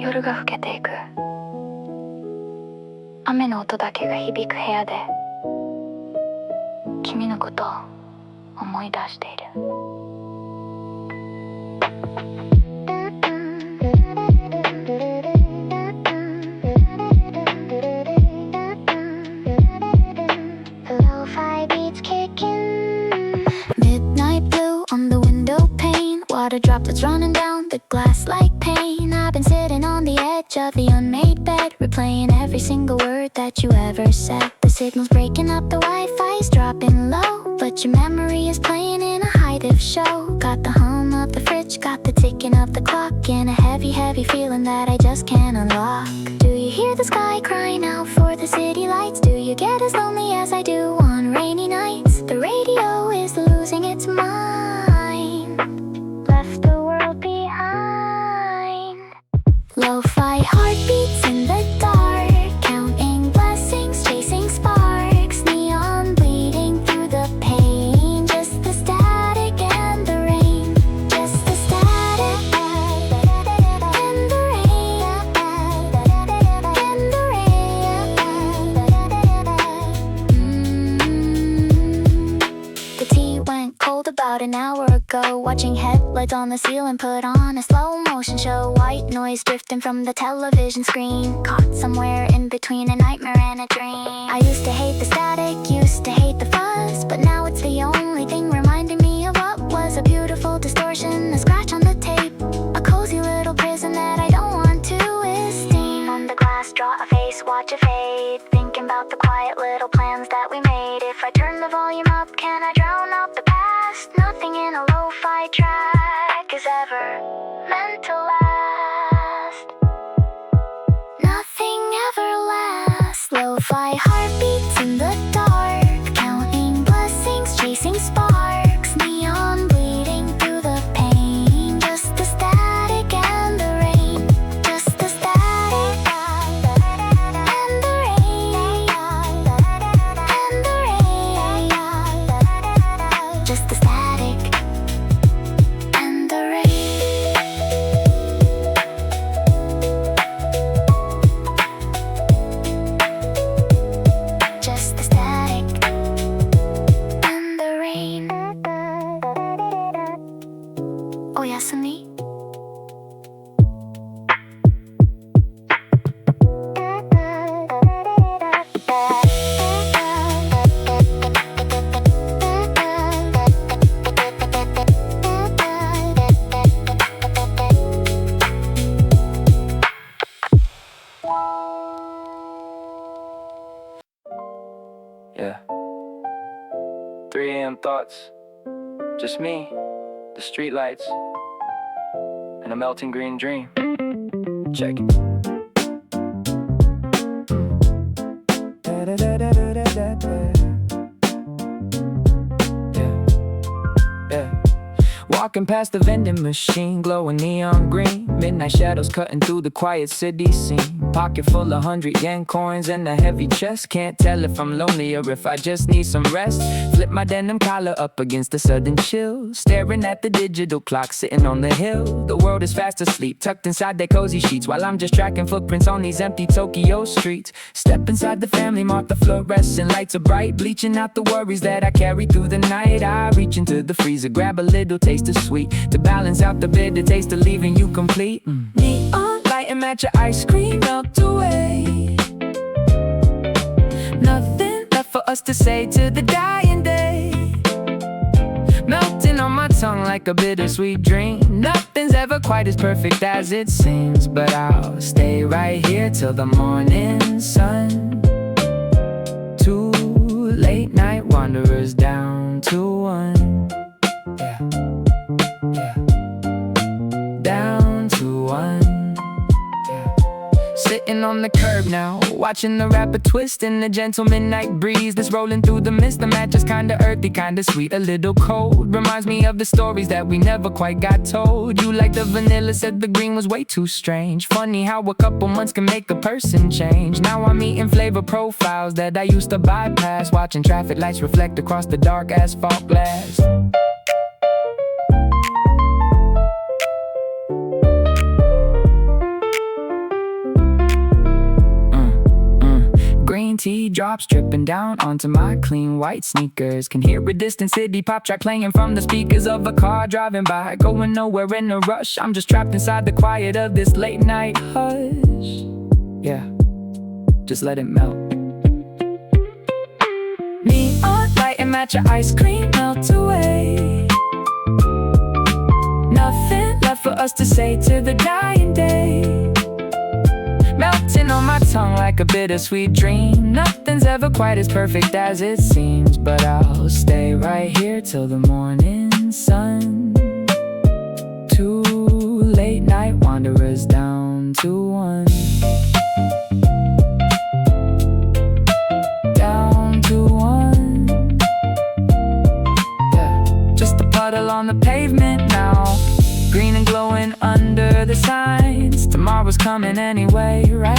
夜が更けていく。雨の音だけが響く部屋で君のことを思い出している。Water droplets running down the glass like pain. I've been sitting on the edge of the unmade bed, replaying every single word that you ever said. The signal's breaking up, the Wi-Fi's dropping low, but your memory is playing in a high-def show. Got the hum of the fridge, got the ticking of the clock, and a heavy, heavy feeling that I just can't unlock. Do you hear the sky crying out for the city lights? Do you get as lonely as I do on rainy nights? The radio is losing its mind, left the world behind. Lo-fi heartbeats in the dark, counting blessings, chasing sparks, neon bleeding through the pain. Just the static and the rain, just the static and the rain, and the rain. The tea went cold about an hour ago, watching headlights on the ceiling put on a slow motion show. White noise drifting from the television screen, caught somewhere in between a nightmare and a dream. I used to hate the static, used to hate the fuzz, but now it's the only thing reminding me of what was a beautiful distortion. A scratch on the tape, a cozy little prison that I don't want to escape. On the glass, draw a face, watch it fade, thinking about the quiet little plans that we made. If I turn the volume up, can I drown out the past? Nothing in a lo-fi track is ever meant to last. Nothing ever lasts. Lo-fi heartbeats in the dark, counting blessings, chasing sparks, neon bleeding through the pain. Just the static and the rain, just the static and the rain, and the rain, just the static and the rain. Just the static and the rain. Oyasumi. Yeah. 3 a.m. thoughts. Just me, the streetlights, and a melting green dream. Check it. Yeah. Walking past the vending machine, glowing neon green. Midnight shadows cutting through the quiet city scene. Pocket full of 100 yen coins and a heavy chest. Can't tell if I'm lonely or if I just need some rest. Flip my denim collar up against the sudden chill, staring at the digital clock sitting on the hill. The world is fast asleep, tucked inside their cozy sheets, while I'm just tracking footprints on these empty Tokyo streets. Step inside the family mart, the fluorescent lights are bright, bleaching out the worries that I carry through the night. I reach into the freezer, grab a little taste of sweet to balance out the bitter taste of leaving you complete. Neon light and matcha ice cream melt away. Nothing left for us to say to the dying day. Melting on my tongue like a bittersweet dream. Nothing's ever quite as perfect as it seems, but I'll stay right here till the morning sun. 2 late night wanderers down to 1. Yeah. Down to 1. Sitting on the curb now, watching the rapper twist in the gentle midnight breeze that's rolling through the mist. The match is kinda earthy, kinda sweet, a little cold. Reminds me of the stories that we never quite got told. You like the vanilla, said the green was way too strange. Funny how a couple months can make a person change. Now I'm eating flavor profiles that I used to bypass, watching traffic lights reflect across the dark asphalt glass. raindrops dripping down onto my clean white sneakers. Can hear a distant city pop track playing from the speakers of a car driving by. Going nowhere in a rush, I'm just trapped inside the quiet of this late night hush. Yeah, just let it melt. Neon light and matcha ice cream melt away. Nothing left for us to say to the dying day. Melting on my tongue like a bittersweet dream. Nothing's ever quite as perfect as it seems, but I'll stay right here till the morning sun. Two late night wanderers down to one. Down to one. Yeah, just a puddle on the pavement now, green and glowing under the signs. Tomorrow's coming anyway, right?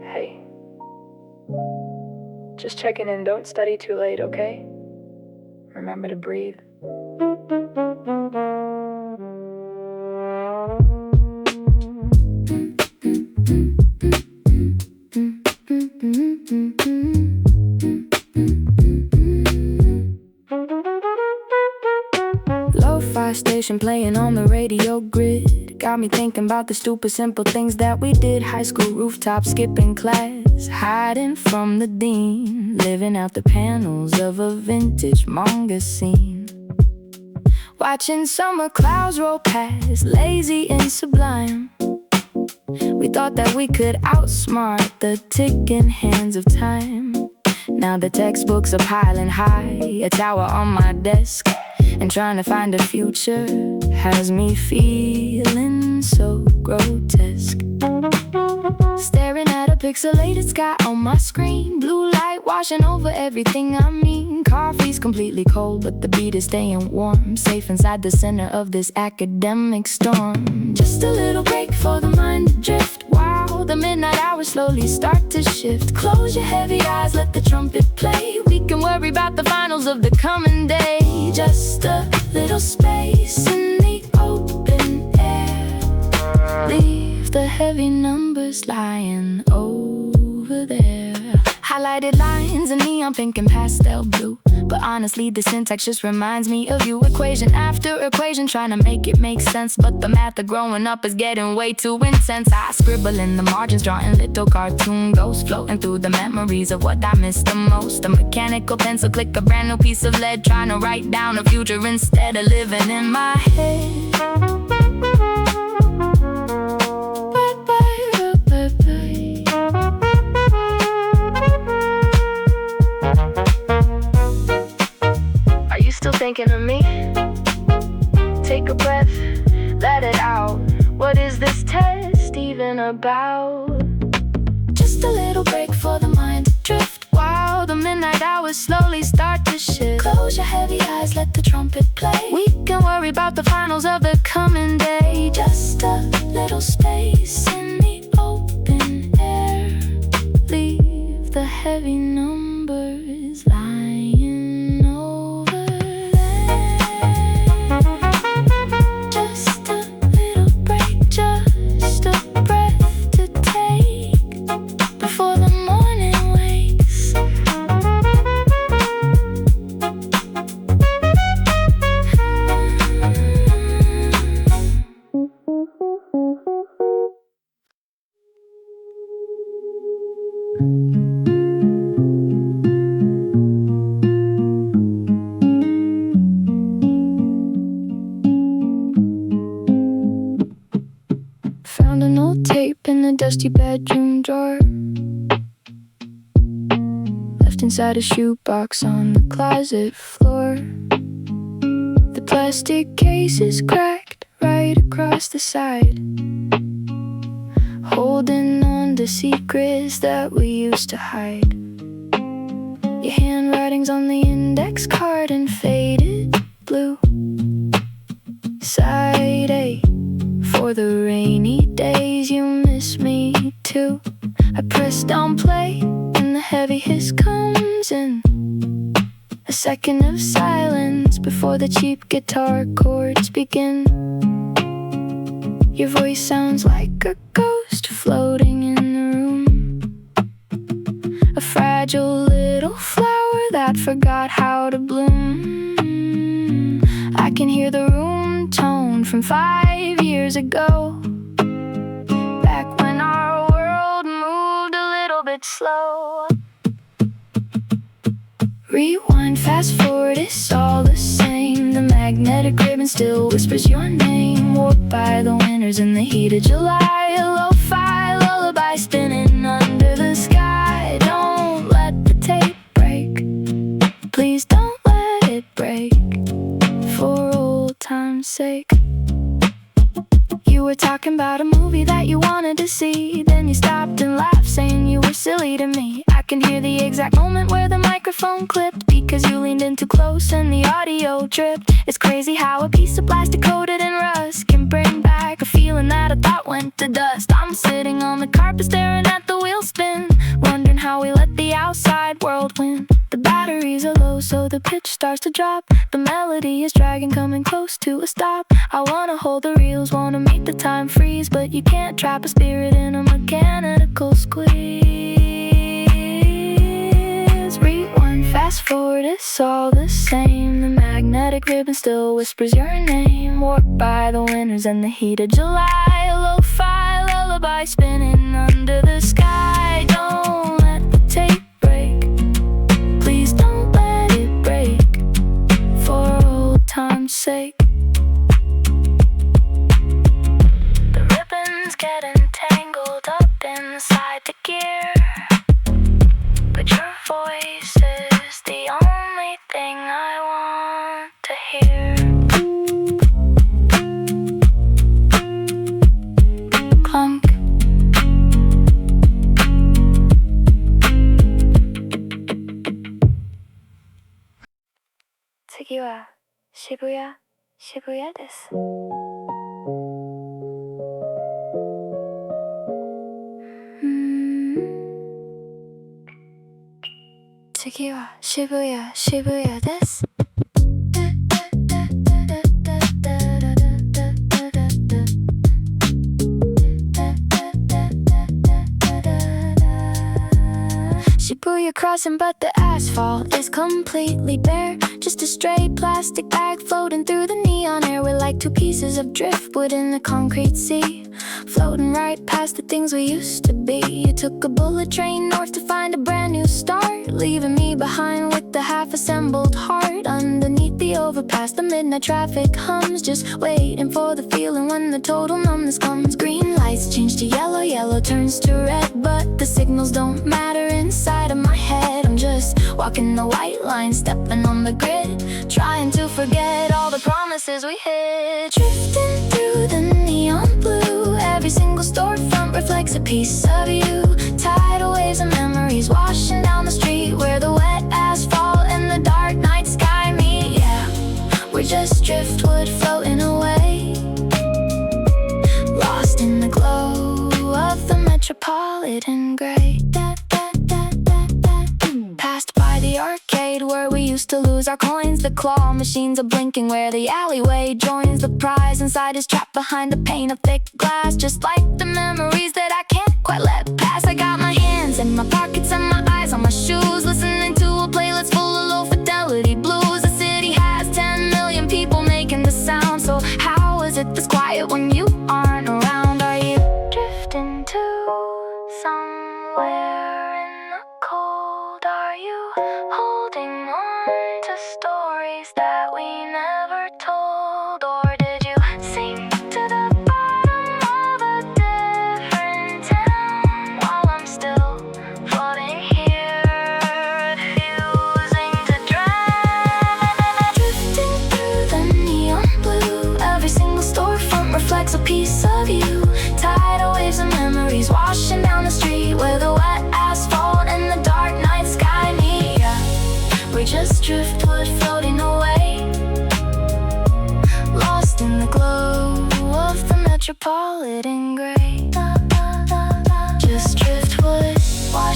Hey, just checking in. Don't study too late, okay? Remember to breathe. Lo-fi station playing on the radio grid got me thinking about the stupid simple things that we did. High school rooftop, skipping class, hiding from the dean, living out the panels of a vintage manga scene, watching summer clouds roll past, lazy and sublime. We thought that we could outsmart the ticking hands of time. Now the textbooks are piling high, a tower on my desk, and trying to find a future has me feeling so grotesque. Staring at a pixelated sky on my screen, blue light washing over everything I mean. Coffee's completely cold, but the beat is staying warm, safe inside the center of this academic storm. Just a little break for the mind to drift, while the midnight hours slowly start to shift. Close your heavy eyes, let the trumpet play. We can worry about the finals of the coming day. Just a little space in the open air. Leave the heavy numbers lying over there. Highlighted lines and neon pink and pastel blue, but honestly the syntax just reminds me of you. Equation after equation trying to make it make sense, but the math of growing up is getting way too intense. I scribble in the margins, drawing little cartoon ghosts, floating through the memories of what I miss the most. A mechanical pencil click, a brand new piece of lead, trying to write down a future instead of living in my head. Still thinking of me? Take a breath, let it out. What is this test even about? Just a little break for the mind to drift, while the midnight hours slowly start to shift. Close your heavy eyes, let the trumpet play. We can worry about the finals of the coming day. Just a little space in the open air. Leave the heavy numbers lying over. Just a little break, just a breath to take before the morning wakes. Found an old tape in the dusty bedroom drawer, left inside a shoebox on the closet floor. The plastic case is cracked right across the side, holding on to secrets that we used to hide. Your handwriting's on the index card in faded blue. Side A, for the rainy days you miss me too. downplay, and the heavy hiss comes in. A second of silence before the cheap guitar chords begin. Your voice sounds like a ghost floating in the room, a fragile little flower that forgot how to bloom. I can hear the room tone from 5 years ago, back when our world moved a little bit slow. Rewind, fast forward, it's all the same. The magnetic ribbon still whispers your name, warped by the winters in the heat of July. A lo-fi lullaby spinning under the sky. Don't let the tape break, please don't let it break, for old time's sake. You were talking about a movie that you wanted to see, then you stopped and laughed, saying you were silly to me. I can hear the exact moment where the microphone clipped, because you leaned in too close and the audio dripped. It's crazy how a piece of plastic coated in rust can bring back a feeling that I thought went to dust. I'm sitting on the carpet staring at the wheel spin, wondering how we let the outside world win. The batteries are low, so the pitch starts to drop. The melody is dragging, coming close to a stop. I wanna hold the reels, wanna make the time freeze, but you can't trap a spirit in a mechanical squeeze. Rewind, fast forward, it's all the same. The magnetic ribbon still whispers your name, warped by the winters and the heat of July. A lo-fi lullaby spinning under the sky. Don't let the tape break, please don't let it break, for old time's sake. The ribbons get entangled up inside the gear, but your voice is the only thing I want to hear. Clunk. Shibuya, Shibuya desu. 次は渋谷、渋谷です。Shibuya crossing, but the asphalt is completely bare. Just a stray plastic bag floating through the neon air. We're like two pieces of driftwood in the concrete sea, floating right past the things we used to be. You took a bullet train north to find a brand new start, leaving me behind with the half-assembled heart. Underneath the overpass, the midnight traffic hums, just waiting for the feeling when the total numbness comes. Green lights change to yellow, yellow turns to red, but the signals don't matter inside of my head. I'm just walking the white line, stepping on the grid, trying to forget all the promises we hid. Drifting through the neon blue, every single storefront reflects a piece of you. Tidal waves of memories washing down the street, where the wet asphalt and the dark night sky meet. Yeah, we're just driftwood floating away, lost in the glow of the metropolitan gray. Passed by the arcade where we used to lose our coins. The claw machines are blinking where the alleyway joins. The prize inside is trapped behind a pane of thick glass, just like the memories that I can't quite let pass. I got my hands in my pockets and my eyes on my shoes, listening to a playlist full of low fidelity blues. The city has 10 million people making the sound, so how is it this quiet when you aren't around? Are you drifting to somewhere in the cold? Are you holding on to stories that we never told? Or did you sink to the bottom of a different town while I'm still floating here, refusing to drown? Drifting through the neon blue, every single storefront reflects a piece of you. Tidal waves of memories washing down the street, where the wet asphalt and the dark night sky meet. Yeah, we're just driftwood floating away, lost in the glow of the metropolitan gray. Just driftwood. Why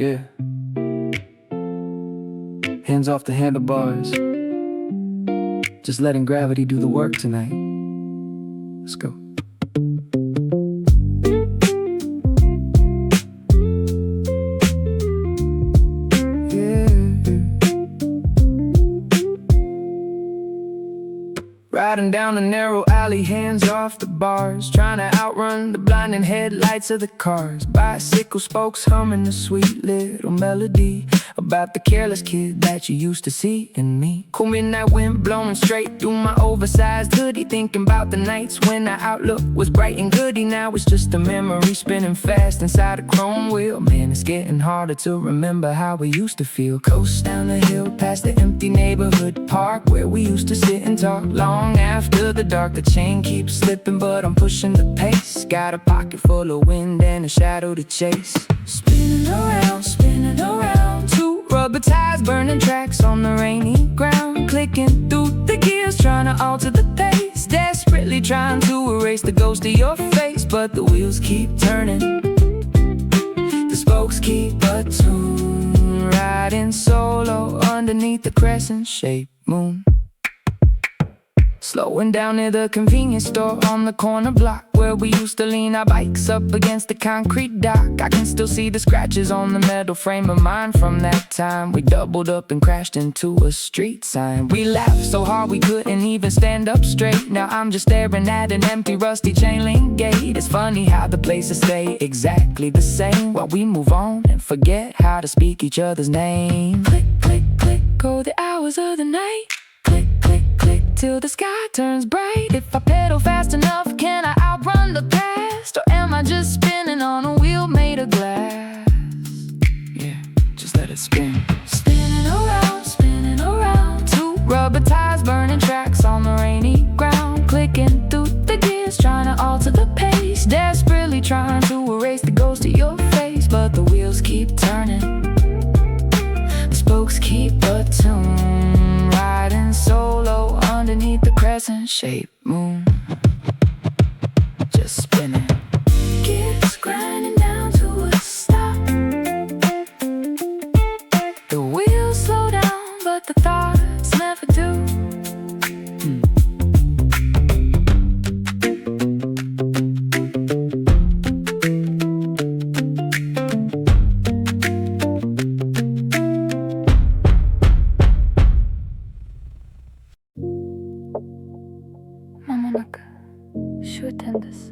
Yeah. Hands off the handlebars. Just letting gravity do the work tonight. Let's go. Riding down a narrow alley, hands off the bars, trying to outrun the blinding headlights of the cars. Bicycle spokes humming a sweet little melody about the careless kid that you used to see in me. Cool midnight wind blowing straight through my oversized hoodie, thinking about the nights when our outlook was bright and goody. Now it's just a memory spinning fast inside a chrome wheel. Man, it's getting harder to remember how we used to feel. Coast down the hill past the empty neighborhood park where we used to sit and talk long after the dark. The chain keeps slipping, but I'm pushing the pace. Got a pocket full of wind and a shadow to chase. Spinning around, two rubber tires burning tracks on the rainy ground. Clicking through the gears, trying to alter the pace. Desperately trying to erase the ghost of your face, but the wheels keep turning, the spokes keep a tune. Riding solo underneath the crescent-shaped moon. Slowing down near the convenience store on the corner block where we used to lean our bikes up against the concrete dock. I can still see the scratches on the metal frame of mine from that time we doubled up and crashed into a street sign. We laughed so hard we couldn't even stand up straight. Now I'm just staring at an empty rusty chain link gate. It's funny how the places stay exactly the same while we move on and forget how to speak each other's name. Click, click, click, go the hours of the night. Click, click, click, till the sky turns bright. If I pedal fast enough, can I outrun the past? Or am I just spinning on a wheel made of glass? Yeah, just let it spin. Spinning around, two rubber tires burning tracks on the rainy ground. Clicking through the gears, trying to alter the pace. Desperately trying to erase the ghost of your face, but the wheels keep turning, the spokes keep a tune. Riding solo underneath the crescent-shaped moon. Just spinning, gears grinding down to a stop. The wheels slow down, but the thoughts never do. Mamonak şu tendes.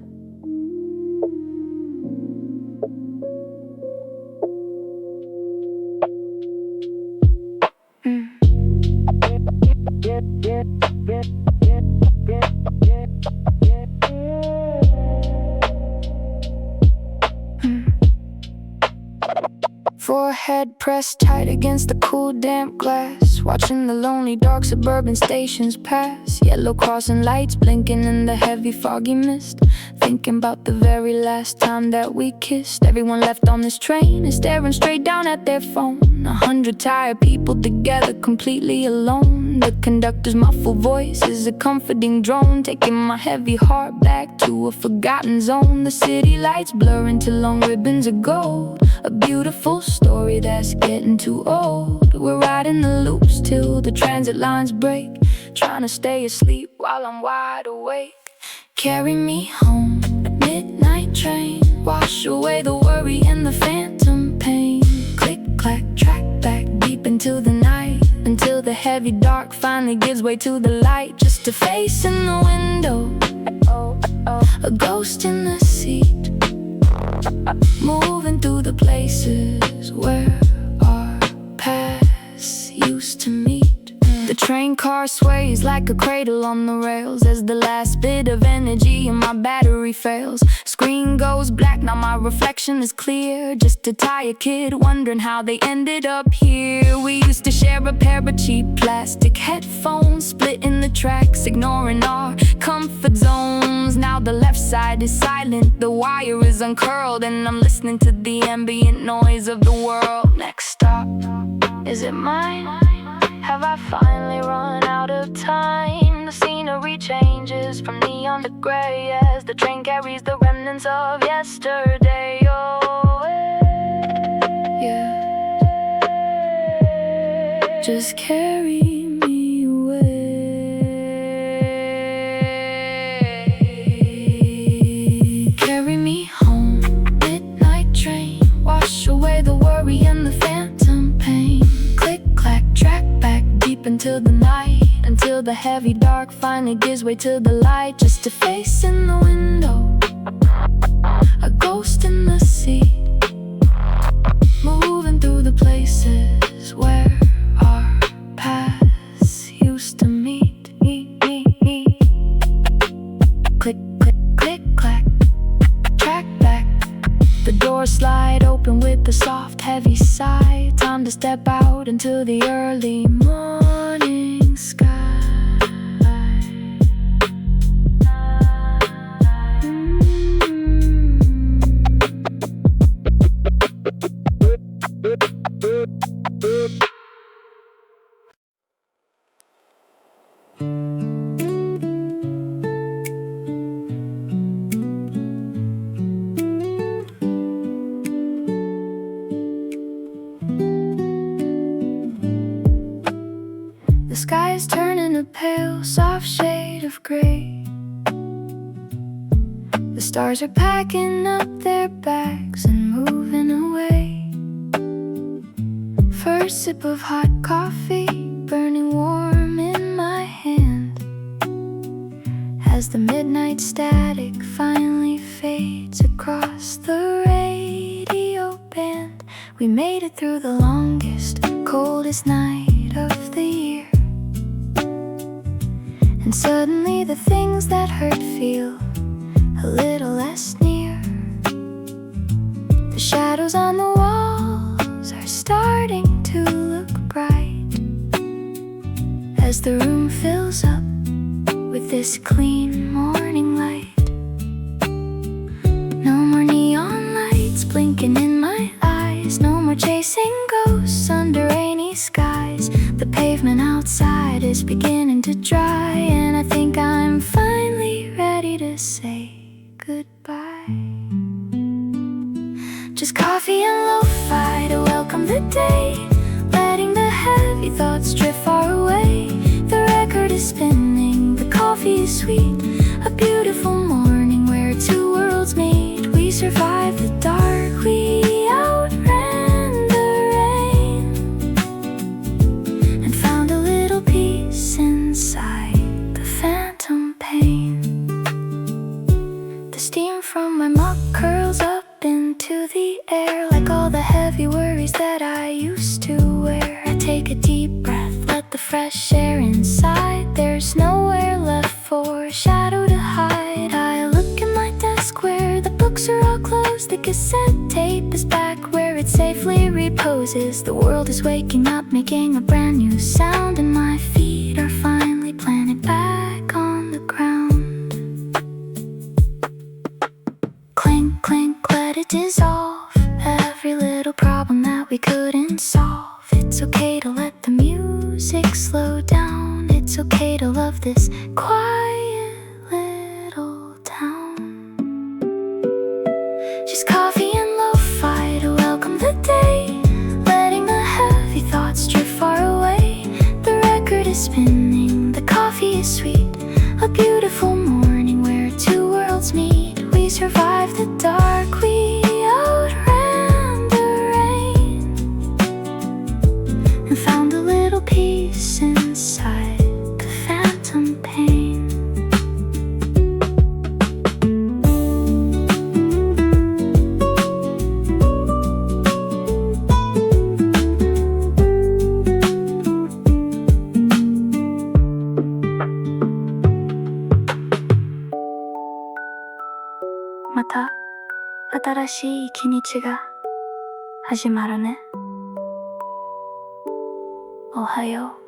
Forehead pressed tight against the cool damp glass, watching the lonely dark suburban stations pass. Yellow crossing lights blinking in the heavy foggy mist. Thinking about the very last time that we kissed. Everyone left on this train is staring straight down at their phone. 100 tired people together completely alone. The conductor's muffled voice is a comforting drone, taking my heavy heart back to a forgotten zone. The city lights blur into long ribbons of gold, a beautiful story that's getting too old. We're riding the loops till the transit lines break, trying to stay asleep while I'm wide awake. Carry me home, midnight train, wash away the worry and the phantom pain. Click, clack, track back deep into the night, until the heavy dark finally gives way to the light. Just a face in the window, a ghost in the seat, moving through the places where our paths used to meet. The train car sways like a cradle on the rails as the last bit of energy in my battery fails. Screen goes black, now my reflection is clear. Just a tired kid wondering how they ended up here. We used to share a pair of cheap plastic headphones, splitting the tracks, ignoring our comfort zones. Now the left side is silent, the wire is uncurled, and I'm listening to the ambient noise of the world. Next stop, is it mine? Have I finally run out of time? The scenery changes from neon to gray as the train carries the remnants of yesterday. Oh, Yeah, just carry me away. Carry me home, midnight train. Wash away the worry and the phantom pain. Click, clack, track back deep into the night, until the heavy dark finally gives way to the light. Just a face in the window, a ghost in the sea, moving through the places where our paths used to meet. Click, click, click, clack, track back. The doors slide open with a soft, heavy sigh. Time to step out into the early morning sky. The sky is turning a pale, soft shade of gray. The stars are packing up their bags and moving away. First sip of hot coffee, burning warm in my hand, as the midnight static finally fades across the radio band. We made it through the longest, coldest night of the year. And suddenly the things that hurt feel a little less near. The shadows on the walls are starting to look bright, as the room fills up with this clean morning light. No more neon lights blinking in my eyes, no more chasing ghosts under rainy skies. The pavement outside is beginning to dry, and I think I'm finally ready to say goodbye. Just coffee and lo-fi to welcome the day, letting the heavy thoughts drift far away. The record is spinning, the coffee is sweet. A beautiful morning where two worlds meet. We survived the dark, we outran the rain, and found a little peace inside the phantom pain. The steam from my mug curls up into the air, like all the heavy worries that I used to wear. I take a deep breath, let the fresh air inside. There's nowhere left for a shadow to hide. I look at my desk where the books are all closed. The cassette tape is back where it safely reposes. The world is waking up, making a brand new sound, and my feet are finally planted back on the ground. Clink, clink, let it dissolve every little problem that we couldn't solve. It's okay to let the music slow down. It's okay to love this quiet little town. Just coffee and lo-fi to welcome the day, letting the heavy thoughts drift far away. The record is spinning, the coffee is sweet. A beautiful morning where two worlds meet. We survived the dark, we outran the rain, and found a little peace inside the phantom pain. Mata 新しい一日が始まるね。おはよう。